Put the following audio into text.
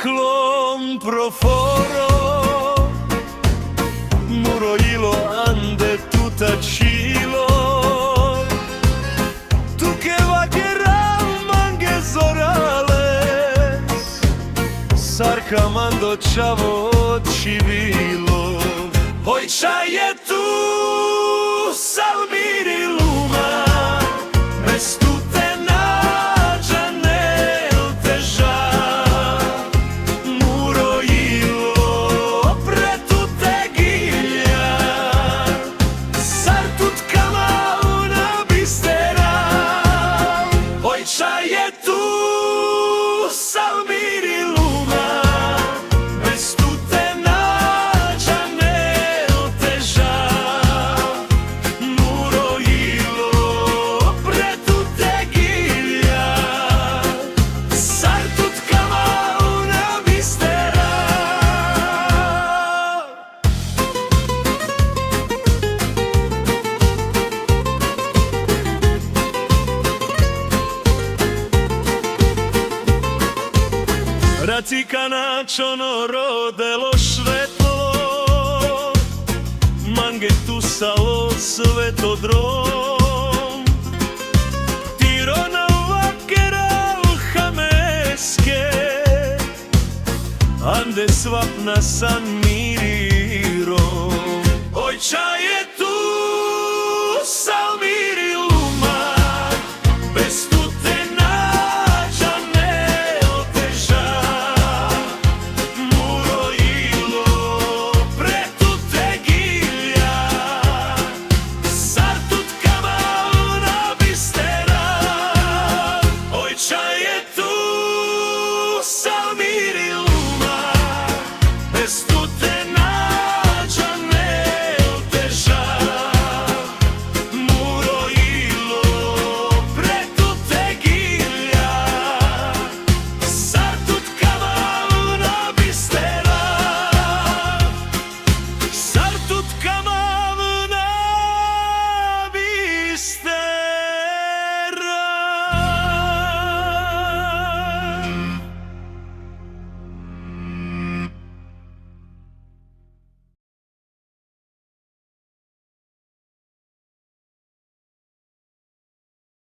ciclon proforo, muro ilo ande tutacilo, tu che vaghera manghe zorales, sarcamando ciavo civilo, oi c'hai tu salmiri luma, vestute nađa nel teža, muro ilo pre tute gilja, sar tut kama una bistera, oi c'hai tu salmiri luma, vestute nađa nel teža, muro ilo pre tute gilja, sar tut kama una bistera. Racika načono rodelo švetlo, mange tusalo svetodrom, tirona vakera hameske, ande svapna san mirirom, oj c'hai tu salmiri luma, bez tute nađa nel teža, muro ilo pre tute gilja, sar tut kama una bistera, oj c'hai tu salmiri luma, bez